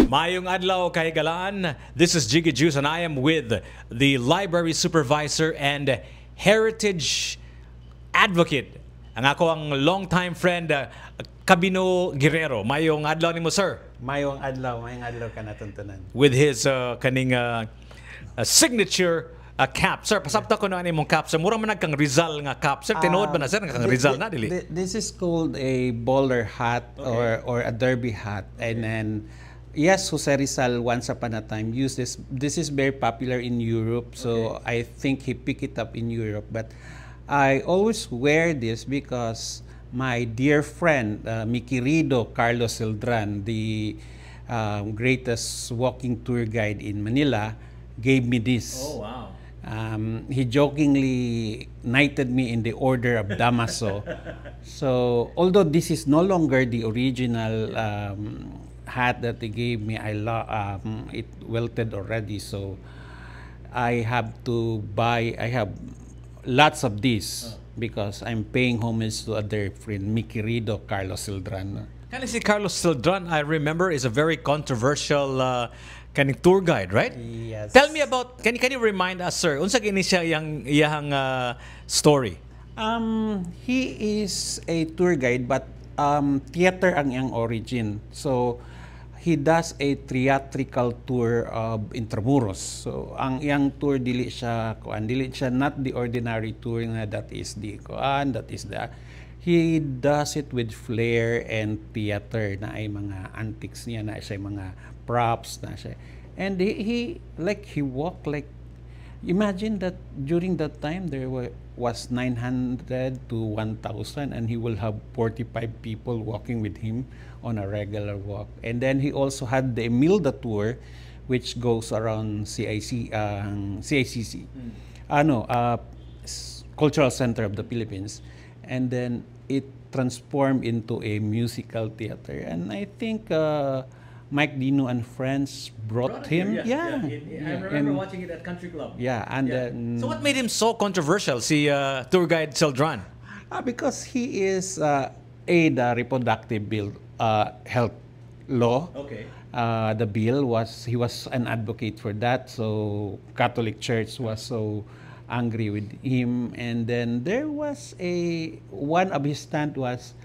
Mayong adlaw kay galaan. This is Jiggy Juice and I am with the library supervisor and heritage advocate. Ang ako ang long-time friend, Cabino Guerrero. Mayong adlaw nimo, sir. Mayong adlaw ka natuntunan. With his kaning signature cap. Sir, pasabta ko na imong cap. Sir, mura man kang Rizal nga cap. Sir, tinuod ba na sir kang Rizal na dili? This is called a bowler hat, Okay. or a derby hat. And then yes, Jose Rizal once upon a time used this. This is very popular in Europe, so I think he picked it up in Europe. But I always wear this because my dear friend, mi querido Carlos Celdran, the greatest walking tour guide in Manila, gave me this. Oh, wow. He jokingly knighted me in the Order of Damaso. So, although this is no longer the original hat that they gave me, it wilted already. So, I have to buy. I have lots of these because I'm paying homage to a dear friend, mi querido Carlos Celdran. Can I say Carlos Celdran, I remember, is a very controversial kaning tour guide, right? Yes. Tell me about, can you remind us, sir, unsa gini siya iyang story? He is a tour guide, but theater ang iyang origin. So, he does a theatrical tour of Intramuros. So, ang iyang tour dili siya not the ordinary tour na that is the he does it with flair and theater na ay mga antics niya, na siya mga props na siya. And he walked like, imagine that during that time there was 900 to 1,000 and he will have 45 people walking with him on a regular walk. And then he also had the Emilda tour, which goes around CICC, Cultural Center of the Philippines. And then it transformed into a musical theater. And I think Mike Dino and friends brought him. I remember watching it at Country Club. Yeah, and then, So what made him so controversial, si tour guide Celdran? because he is the reproductive bill health law. Okay. The bill he was an advocate for that. So Catholic Church was so angry with him, and then there was one of his stunt was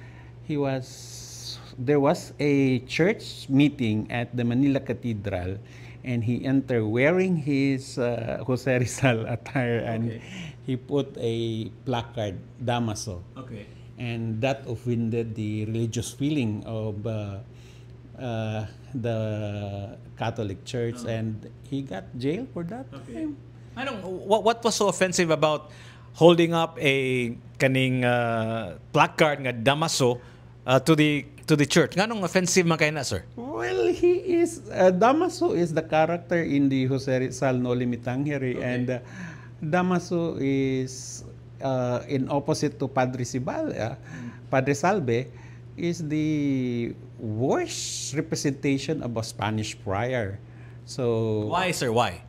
there was a church meeting at the Manila Cathedral, and he entered wearing his Jose Rizal attire, and he put a placard, Damaso. Okay. And that offended the religious feeling of the Catholic Church, and he got jailed for that. Okay. What was so offensive about holding up a kaning placard nga Damaso to the church? Nganong offensive man kay na, sir? Well, he is Damaso is the character in the Jose Rizal No Limitang Here, and Damaso is in opposite to Padre Sibal. Padre Salve is the worst representation of a Spanish friar. So Why, sir? Why?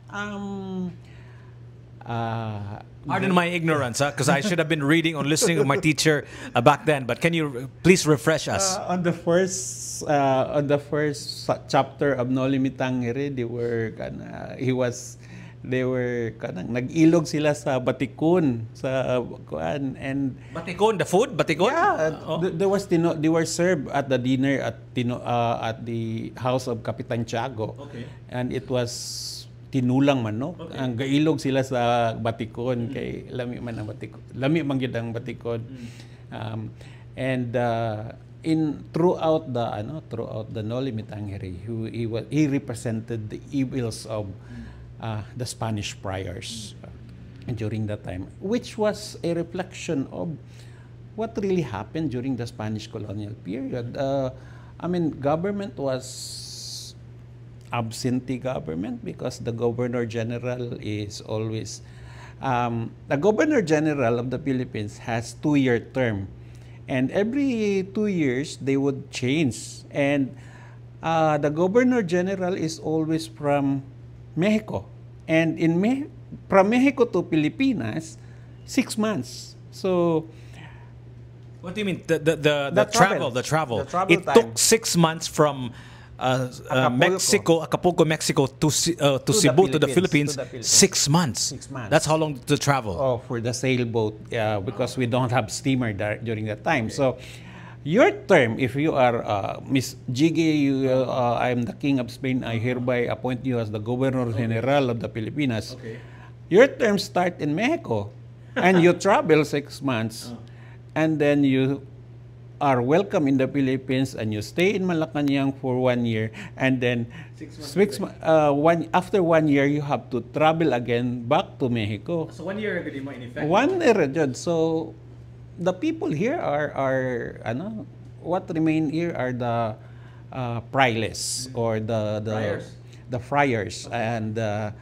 Pardon my ignorance, because I should have been reading or listening to my teacher back then. But can you please refresh us? On the first chapter of No Limitang Here, they were nag-ilog sila sa batikon sa kuan, and Batikon, the food? Batikon? they were served at the dinner at the house of Kapitan Tiago. Okay. And it was tinulang manok. Okay. Ang gailog sila sa batikon kay lami man ang batikon. Lami man gyud ang batikon. And throughout the No Limitang Here, he represented the evils of the Spanish friars during that time, which was a reflection of what really happened during the Spanish colonial period. Government was absentee government because the Governor General is always the Governor General of the Philippines has 2-year term, and every 2 years they would change, and the Governor General is always from Mexico, and from Mexico to Pilipinas 6 months. So what do you mean? The travel? The travel It time. took 6 months from Acapulco, Mexico to Cebu, to the Philippines, 6 months. 6 months. That's how long to travel. Oh, for the sailboat, because we don't have steamer during that time. So, your term, if you are Miss Jiggy, I'm the King of Spain, I hereby appoint you as the Governor General of the Pilipinas. Okay. Your term start in Mexico, and you travel 6 months, and then you are welcome in the Philippines, and you stay in Malacanang for 1 year, and then after 1 year, you have to travel again back to Mexico. So 1 year agad mo in effect. 1 year, Jud. So, the people here are what remain here are the priests or the friars, and the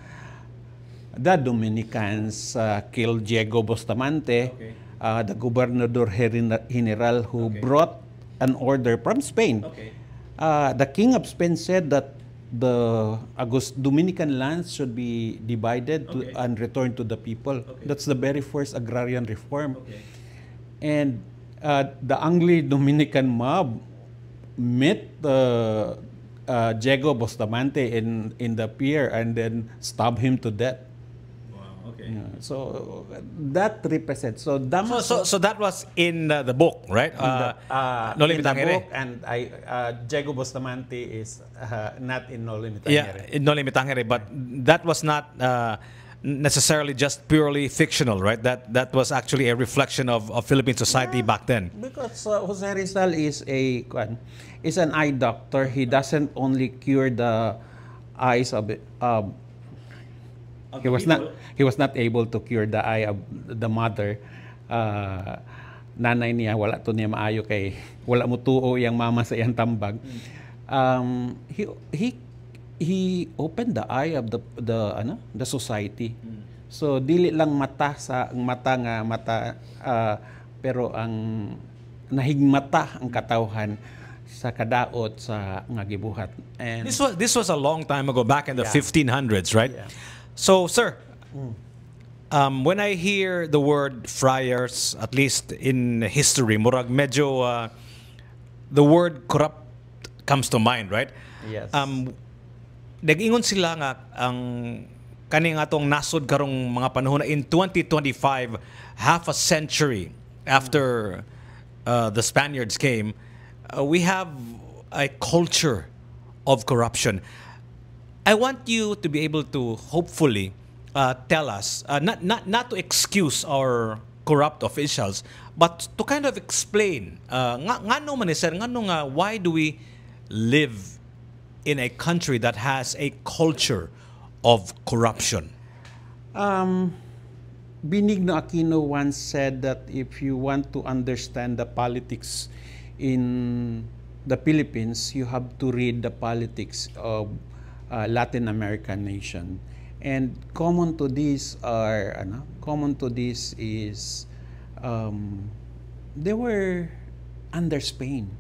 Dominicans killed Diego Bustamante. Okay. The Gobernador General who brought an order from Spain. Okay. The King of Spain said that the Dominican lands should be divided and returned to the people. Okay. That's the very first agrarian reform. Okay. And the Anglo-Dominican mob met Diego Bustamante in the pier and then stabbed him to death. Okay. So that represents. So that was in the book, right? No Limit Ang Here. And Diego Bustamante is not in No Limit Ang Here. In No Limit Ang Here, but that was not necessarily just purely fictional, right? That was actually a reflection of Philippine society back then. Because Jose Rizal is an eye doctor. He doesn't only cure the eyes of it. He was not able to cure the eye of the mother. Nanay niya wala to niya maayo kay wala mo tuo yang mama sa iyang tambag. He opened the eye of the society. So dili lang mata pero ang nahigmata ang katawhan sa kadaot sa nga gibuhat. And this was a long time ago, back in the 1500s, right? Yeah. So, sir, when I hear the word friars, at least in history, murag medyo the word corrupt comes to mind, right? Yes. Nag-ingon sila nga ang kaning atong nasod karong mga panahon na in 2025, half a century after the Spaniards came, we have a culture of corruption. I want you to be able to hopefully tell us, not to excuse our corrupt officials, but to kind of explain, ngano man sir, ngano nga, why do we live in a country that has a culture of corruption? Benigno Aquino once said that if you want to understand the politics in the Philippines, you have to read the politics of Latin American nation. And common to this is they were under Spain,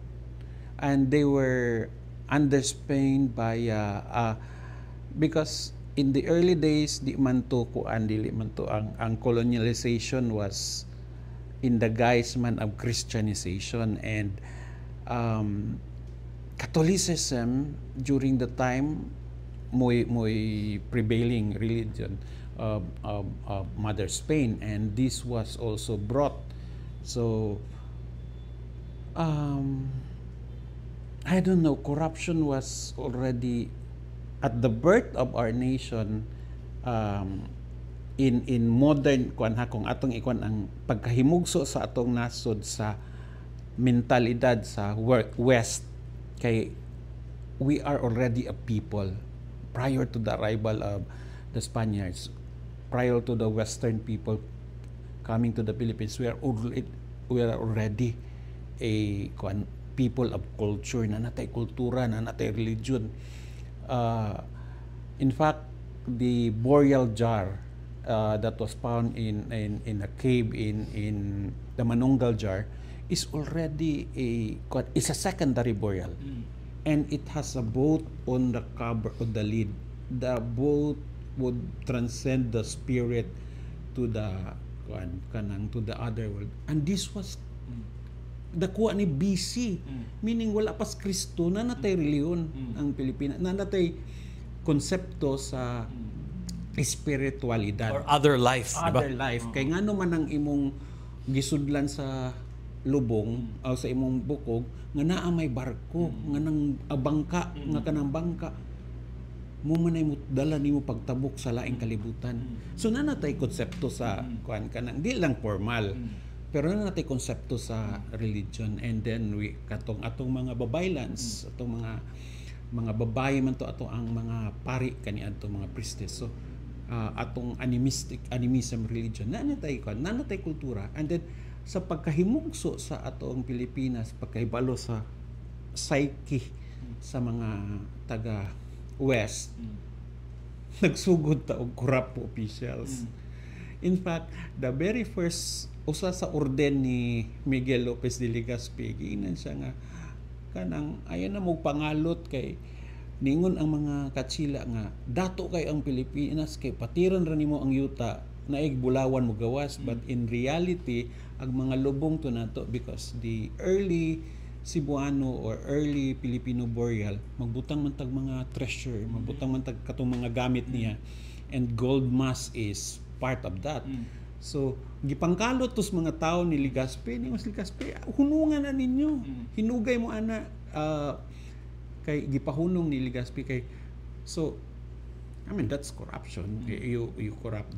and they were under Spain by because in the early days dili man to ang colonialization was in the guise man of Christianization, and Catholicism during the time muy prevailing religion of Mother Spain, and this was also brought. So I don't know, corruption was already at the birth of our nation. In modern kung atong ikwan ang pagkahimugso sa atong nasod sa mentalidad sa West, kay we are already a people prior to the arrival of the Spaniards, prior to the Western people coming to the Philippines. We are already a people of culture, na natay kultura, na natay religion. In fact, the burial jar that was found in a cave in the Manunggal jar is already a secondary burial. And it has a boat on the cover of the lid. The boat would transcend the spirit to the other world. And this was dakuha ni BC. Meaning wala pas Kristo na natay reliyon ang Pilipinas. Na natay konsepto sa espiritualidad. Or other life, Other diba? life. Kay ngano man ang imong gisudlan sa lubong o sa imong bukog nga naa may barko nga nang bangka nga kanang bangka mo man ay dala nimo pagtabok sa laing kalibutan. So na natay konsepto sa kuan kanang di lang formal. Pero na natay konsepto sa religion, and then we atong mga babaylans, atong mga babae man to ato ang mga pari kani adto mga priestess. So atong animism religion na natay kultura, and then sa pagkahimugso sa atong Pilipinas, pagkahibalo sa psyche sa mga taga West, nagsugod ta og corrupt officials. In fact, the very first usa sa orden ni Miguel Lopez de Legazpi, giinan siya nga kanang ayan na mo pangalot kay ningon ang mga katsila nga dato kay ang Pilipinas kay patiran ra nimo ang yuta naig bulawan mo gawas, but in reality ang mga lubong to nato, because the early Cebuano or early Filipino burial magbutang man tag mga treasure, magbutang man tag katong mga gamit niya, and gold mask is part of that. So gipangkalot tos mga tao ni Legazpi, ni Mas Legazpi, hunungan na ninyo, hinugay mo ana, kay gipahunong ni Legazpi kay, so I mean that's corruption. You corrupt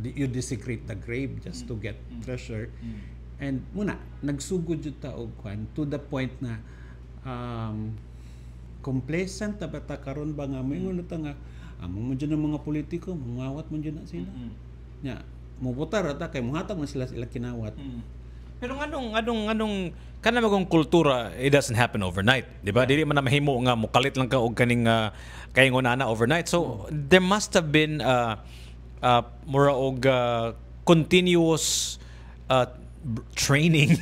you desecrate the grave just to get treasure. And muna nagsugod jud ta og kwan to the point na complacent ta bata karon ba nga moingon ta nga among man jud ang mga politiko mungawat man jud na sila. Nya mubutar ata kay muhatag na sila kinawat. Pero nganong kana magong kultura, it doesn't happen overnight, di ba? Dili man na mahimo nga mukalit lang ka og kaning kayong ana overnight. So there must have been mura og continuous training,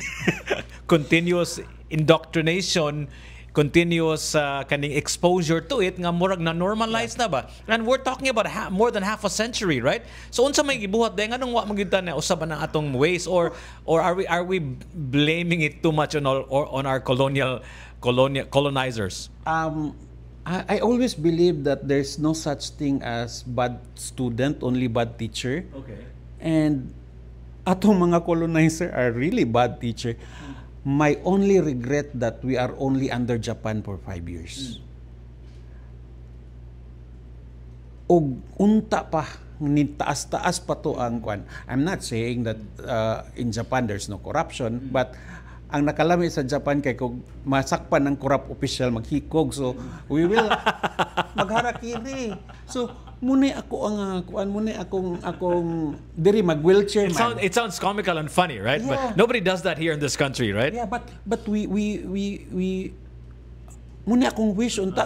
continuous indoctrination, continuous kaning exposure to it nga murag na normalize na ba? And we're talking about more than half a century, right? So unsa may gibuhat day nganong wa magyud na usab na atong ways, or are we blaming it too much on our colonizers? I always believe that there's no such thing as bad student, only bad teacher. Okay. And atong mga colonizer are really bad teacher. My only regret that we are only under Japan for 5 years. Og unta pa, ni taas-taas pa to ang kwan. I'm not saying that in Japan there's no corruption, but ang nakalami sa Japan kay kung masakpan ng corrupt official maghikog, so we will magharakiri. So muna ako ang kuan, muna akong diri mag wheelchair man. It sounds comical and funny, right? Yeah. But nobody does that here in this country, right? Yeah, but we muna akong wish unta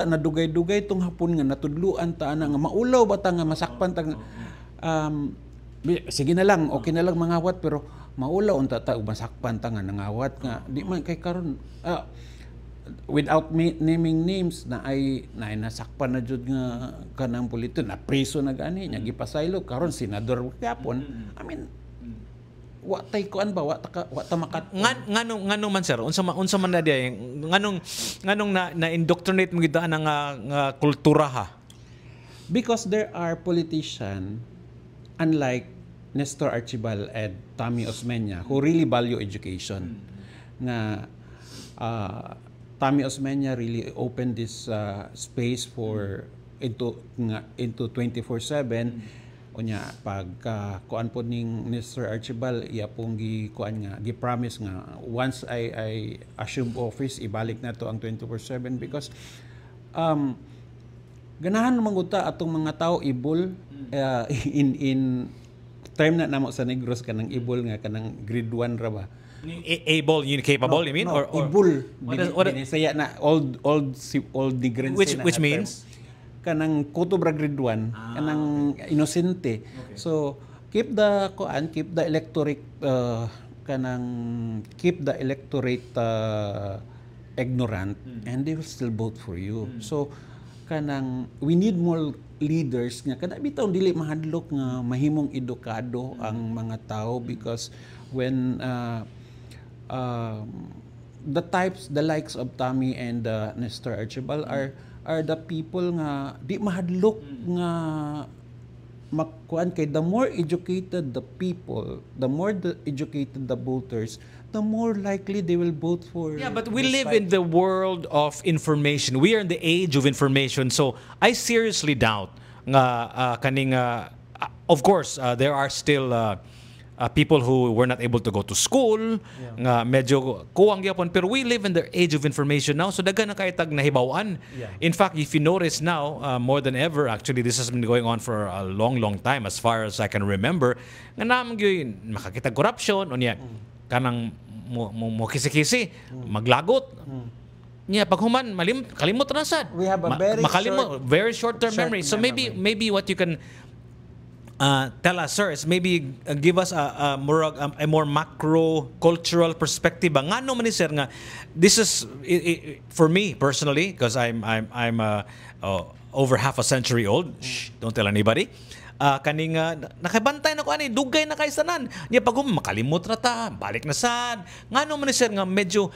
na dugay-dugay tong hapon nga natudluan ta na nga maulaw ba ta nga masakpan ta sige na lang, okay na lang mangawat, pero maulaw unta ta masakpan ta nga nangawat nga di man kay karon without naming names na ay nasakpan na jud nga kanang politiko na priso na gani nya gipasaylo karon senador gyapon. I mean wa tay kuan ba wa ta makat nganong man sir unsa man na diay nganong na indoctrinate mo gid ang nga kultura ha, because there are politicians unlike Nestor Archibald and Tommy Osmeña who really value education. Na Tommy Osmeña really opened this space for into 24/7. Unya pag kuan po ning Mr. Archibald iya pong kuan nga gi-promise nga once I assume office ibalik na to ang 24/7, because ganahan manguta atong mga tao ibol in term na namo sa Negros kanang ibol nga kanang grade 1 ra ba. Able, capable, you mean? Or ibol. What Binisaya na old Negrense na. Which means? Kanang kutob ra grade 1, kanang inosente. Okay. So keep the electorate ignorant, and they will still vote for you. So kanang we need more leaders nga kada bitaw dili mahadlok nga mahimong edukado ang mga tao, because when the types, the likes of Tommy and Nestor Archibald are the people nga di mahadlok nga makuan kay the more educated the people, the more educated the voters, the more likely they will vote for. Yeah, but we this live type. in the world of information. We are in the age of information. So I seriously doubt nga of course there are still people who were not able to go to school, nga medyo kuwang gyapon, pero we live in the age of information now, so daghan na kaitag nahibawan. Yeah. In fact, if you notice now, more than ever, actually, this has been going on for a long, long time, as far as I can remember, nga naman gyud makakita corruption, unya, kanang mo kisi-kisi, maglagot. Nya paghuman kalimot na sad. We have a very short-term memory. So memory. maybe what you can tell us, sir, is maybe give us a more macro cultural perspective. Nga no man ni sir nga this is for me personally, because I'm over half a century old. Shh, don't tell anybody. Kaning nakabantay na ko ani dugay na kay sanan. Nya pagum makalimot ra ta, balik na sad. Nga no man ni sir nga medyo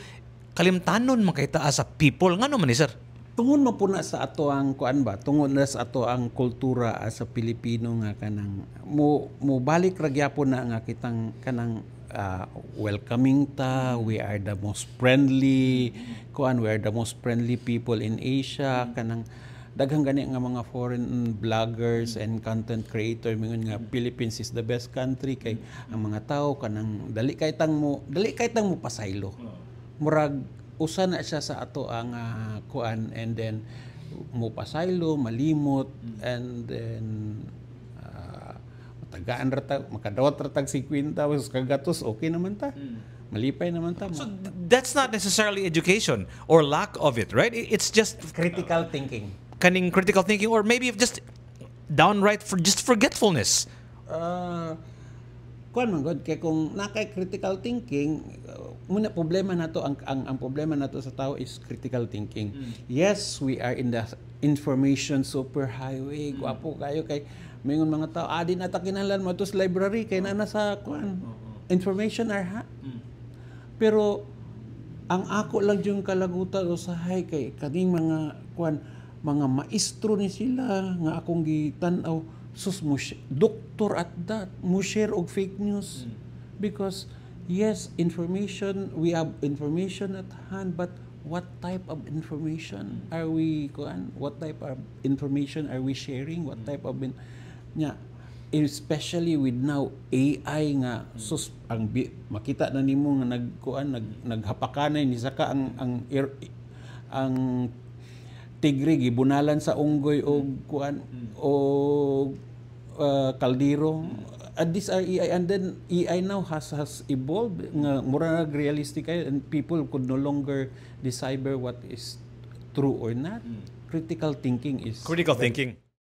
kalimtanon man kay taas sa people. Nga no man ni sir? Tungod mo po na sa ato ang kuan ba, tungod na sa ato ang kultura sa Pilipino nga kanang mo balik ra gyapon na nga kitang kanang welcoming ta, we are the most friendly kuan, we are the most friendly people in Asia, kanang daghang gani nga mga foreign bloggers and content creator mingon nga Philippines is the best country kay ang mga tao kanang dali kay tang mo pasaylo. Murag usa na siya sa ato ang kuan, and then mo pasaylo, malimot, and then matagaan rata, makadawat ratag 50 kagatos, okay naman ta. Malipay naman ta. So that's not necessarily education or lack of it, right? It's just Critical thinking. kaning critical thinking, or maybe just downright just forgetfulness. Kuan man god kay kung nakay critical thinking, muna problema nato ang problema nato sa tao is critical thinking. Yes, we are in the information superhighway. Guwapo kayo kay mingon mga tao adi na ta kinahanglan mo to sa library kay naa sa kuan. Information are pero ang ako lang yung kalagutan usahay kay kaning mga kuan, mga maestro ni sila nga akong gitan-aw sus mo doktor at that mo share og fake news because yes, information, we have information at hand, but what type of information are we what type of information are we sharing, what type of especially with now AI nga sus ang makita na nimo nga naghapakanay ni saka ang tigre gibunalan sa unggoy og kuan o kaldero. These are AI, and then AI now has evolved nga mura realistic and people could no longer decipher what is true or not. Critical thinking is Critical thinking.